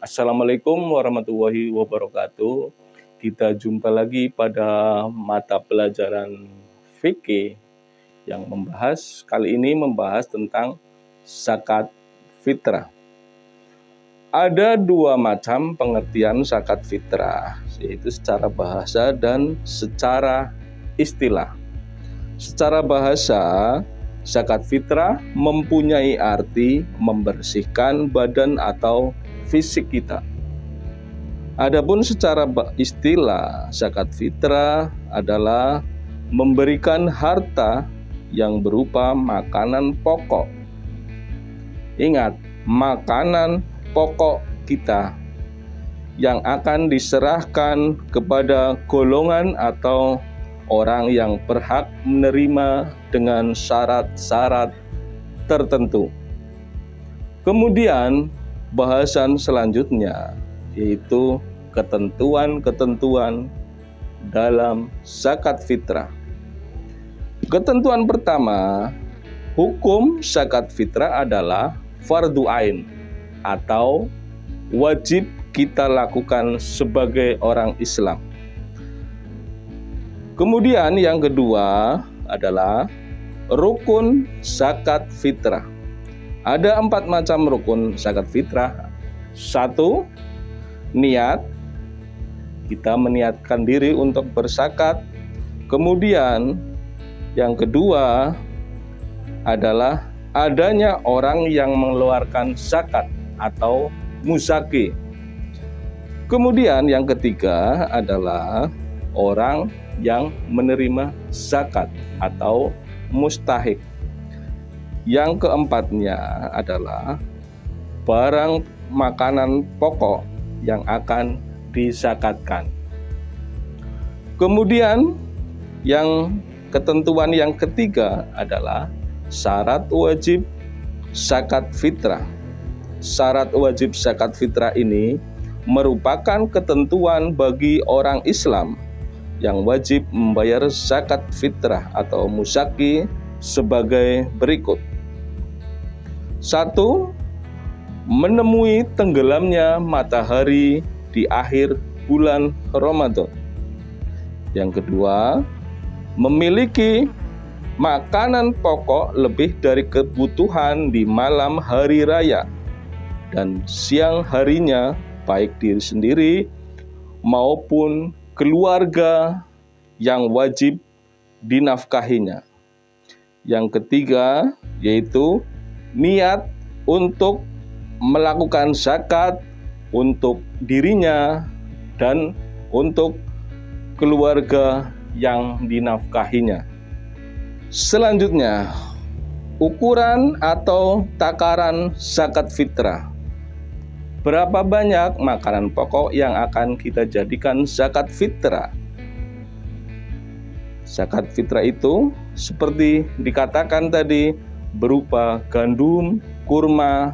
Assalamualaikum warahmatullahi wabarakatuh. Kita jumpa lagi pada mata pelajaran fikih yang kali ini membahas tentang zakat fitrah. Ada dua macam pengertian zakat fitrah, yaitu secara bahasa dan secara istilah. Secara bahasa, zakat fitrah mempunyai arti membersihkan badan atau fisik kita. Adapun secara istilah, zakat fitrah adalah memberikan harta yang berupa makanan pokok. Ingat, makanan pokok kita yang akan diserahkan kepada golongan atau orang yang berhak menerima dengan syarat-syarat tertentu. Kemudian bahasan selanjutnya yaitu ketentuan-ketentuan dalam zakat fitrah. Ketentuan pertama, hukum zakat fitrah adalah fardu ain atau wajib kita lakukan sebagai orang Islam. Kemudian yang kedua adalah rukun zakat fitrah. Ada 4 macam rukun zakat fitrah. 1. Niat. Kita meniatkan diri untuk berzakat. Kemudian yang kedua adalah adanya orang yang mengeluarkan zakat atau muzaki. Kemudian yang ketiga adalah orang yang menerima zakat atau mustahik. Yang keempatnya adalah barang makanan pokok yang akan dizakatkan. Kemudian yang ketentuan yang ketiga adalah syarat wajib zakat fitrah. Syarat wajib zakat fitrah ini merupakan ketentuan bagi orang Islam yang wajib membayar zakat fitrah atau muzaki sebagai berikut. 1. Menemui tenggelamnya matahari di akhir bulan Ramadan. Yang kedua, memiliki makanan pokok lebih dari kebutuhan di malam hari raya dan siang harinya, baik diri sendiri maupun keluarga yang wajib dinafkahinya. Yang ketiga yaitu niat untuk melakukan zakat untuk dirinya dan untuk keluarga yang dinafkahinya. Selanjutnya, ukuran atau takaran zakat fitrah. Berapa banyak makanan pokok yang akan kita jadikan zakat fitrah? Zakat fitrah itu seperti dikatakan tadi berupa gandum, kurma,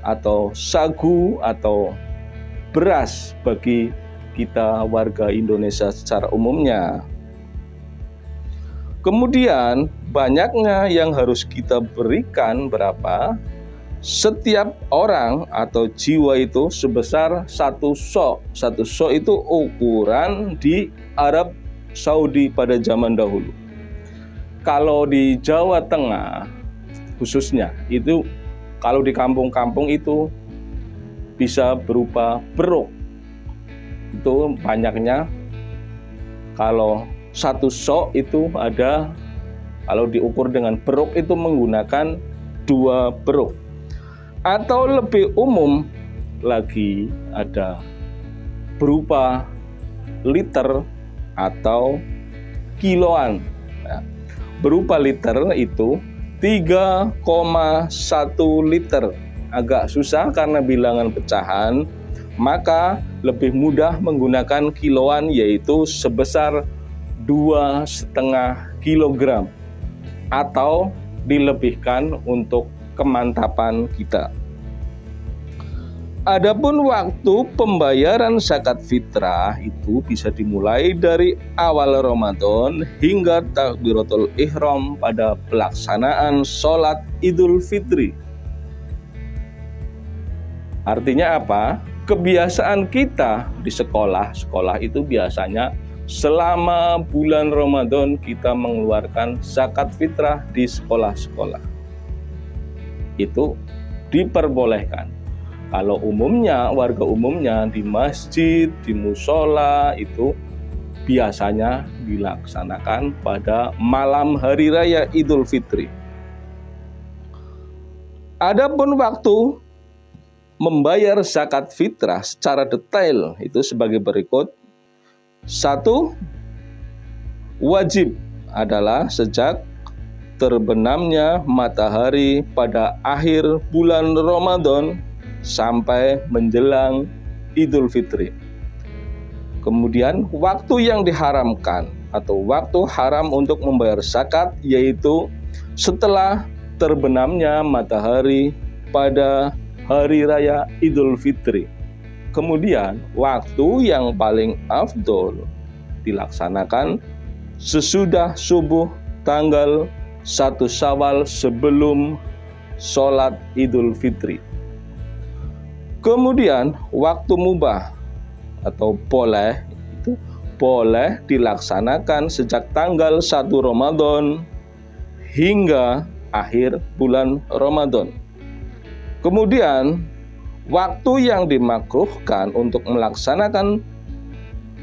atau sagu atau beras bagi kita warga Indonesia secara umumnya. Kemudian banyaknya yang harus kita berikan berapa? Setiap orang atau jiwa itu sebesar 1 sok. 1 sok itu ukuran di Arab Saudi pada zaman dahulu. Kalau di Jawa Tengah khususnya itu, kalau di kampung-kampung itu bisa berupa beruk. Itu banyaknya. Kalau 1 sok itu ada, kalau diukur dengan beruk itu menggunakan 2 beruk. Atau lebih umum lagi ada berupa liter atau kiloan. Nah, berupa liter itu 3,1 liter. Agak susah karena bilangan pecahan, maka lebih mudah menggunakan kiloan yaitu sebesar 2,5 kilogram atau dilebihkan untuk kemantapan kita. Adapun waktu pembayaran zakat fitrah itu bisa dimulai dari awal Ramadan hingga takbiratul ihram pada pelaksanaan sholat Idul Fitri. Artinya apa? kebiasaan kita di sekolah itu biasanya selama bulan Ramadan kita mengeluarkan zakat fitrah di sekolah-sekolah. Itu diperbolehkan. Kalau warga umumnya di masjid, di musola itu biasanya dilaksanakan pada malam hari raya Idul Fitri. Adapun waktu membayar zakat fitrah secara detail itu sebagai berikut. 1. Wajib adalah sejak terbenamnya matahari pada akhir bulan Ramadan sampai menjelang Idul Fitri. Kemudian waktu yang diharamkan atau waktu haram untuk membayar zakat yaitu setelah terbenamnya matahari pada hari raya Idul Fitri. Kemudian waktu yang paling afdol dilaksanakan sesudah subuh tanggal 1 Syawal sebelum sholat Idul Fitri. Kemudian waktu mubah atau boleh itu boleh dilaksanakan sejak tanggal 1 Ramadan hingga akhir bulan Ramadan. Kemudian waktu yang dimakruhkan untuk melaksanakan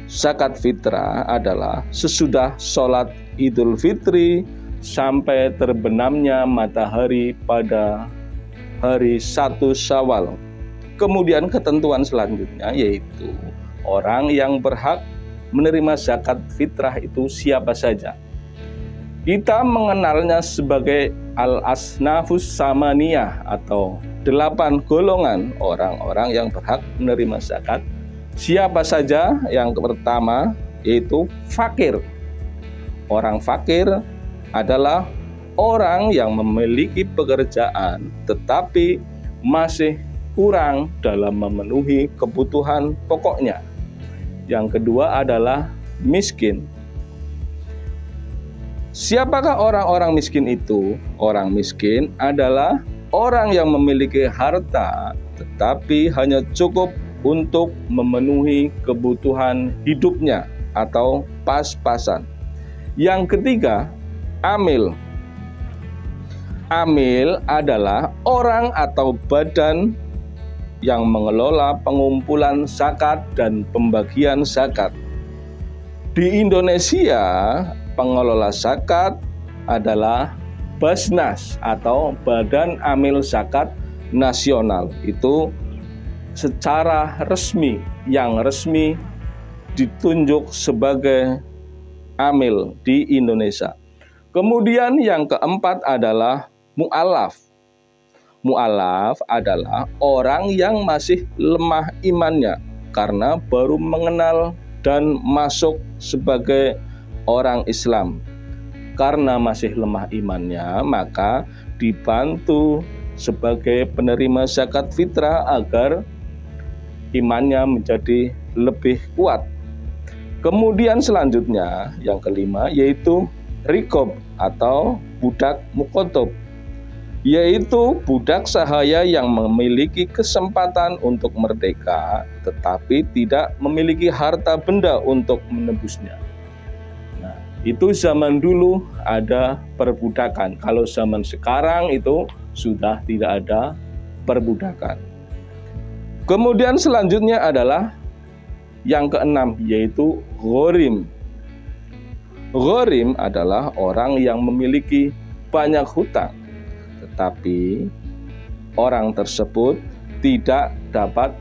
zakat fitrah adalah sesudah sholat Idul Fitri sampai terbenamnya matahari pada hari 1 Syawal. Kemudian ketentuan selanjutnya yaitu orang yang berhak menerima zakat fitrah itu siapa saja. Kita mengenalnya sebagai al-asnafus samaniyah atau 8 golongan orang-orang yang berhak menerima zakat. Siapa saja? Yang pertama yaitu fakir. Orang fakir adalah orang yang memiliki pekerjaan tetapi masih kurang dalam memenuhi kebutuhan pokoknya. Yang kedua adalah miskin. Siapakah orang-orang miskin itu? Orang miskin adalah orang yang memiliki harta tetapi hanya cukup untuk memenuhi kebutuhan hidupnya atau pas-pasan. Yang ketiga, amil. Amil adalah orang atau badan yang mengelola pengumpulan zakat dan pembagian zakat. Di Indonesia, pengelola zakat adalah Basnas atau Badan Amil Zakat Nasional. Itu secara resmi, yang resmi ditunjuk sebagai amil di Indonesia. Kemudian yang keempat adalah mu'alaf. Mu'alaf adalah orang yang masih lemah imannya karena baru mengenal dan masuk sebagai orang Islam. Karena masih lemah imannya, maka dibantu sebagai penerima zakat fitrah agar imannya menjadi lebih kuat. Kemudian selanjutnya yang kelima yaitu rikob atau budak mukotob, yaitu budak sahaya yang memiliki kesempatan untuk merdeka tetapi tidak memiliki harta benda untuk menebusnya. Nah, itu zaman dulu ada perbudakan. Kalau zaman sekarang itu sudah tidak ada perbudakan. Kemudian selanjutnya adalah yang keenam yaitu ghorim. Ghorim adalah orang yang memiliki banyak hutang tetapi orang tersebut tidak dapat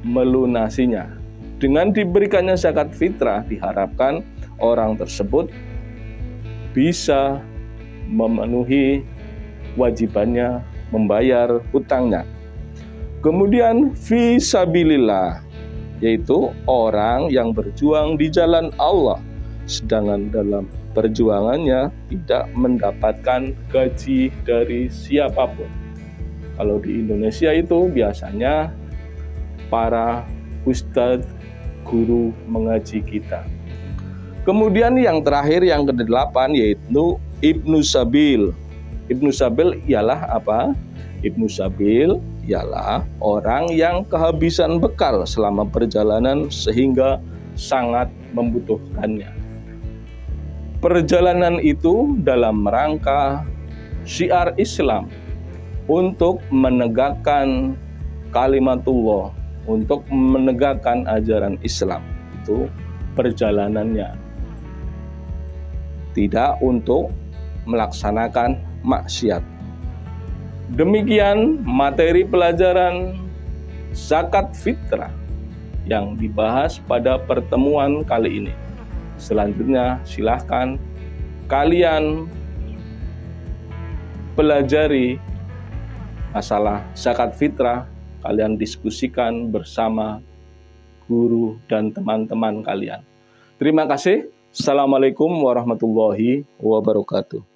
melunasinya. Dengan diberikannya zakat fitrah diharapkan orang tersebut bisa memenuhi wajibannya membayar hutangnya. Kemudian fisabilillah, yaitu orang yang berjuang di jalan Allah sedangkan dalam perjuangannya tidak mendapatkan gaji dari siapapun. Kalau di Indonesia itu biasanya para ustadz, guru mengaji kita. Kemudian yang terakhir yang ke-8 yaitu Ibnu Sabil. Ibnu Sabil ialah apa? Ibnu Sabil ialah orang yang kehabisan bekal selama perjalanan sehingga sangat membutuhkannya. Perjalanan itu dalam rangka syiar Islam untuk menegakkan kalimatullah, untuk menegakkan ajaran Islam. Itu perjalanannya. Tidak untuk melaksanakan maksiat. Demikian materi pelajaran zakat fitrah yang dibahas pada pertemuan kali ini. Selanjutnya silahkan kalian pelajari masalah zakat fitrah, kalian diskusikan bersama guru dan teman-teman kalian. Terima kasih. Assalamualaikum warahmatullahi wabarakatuh.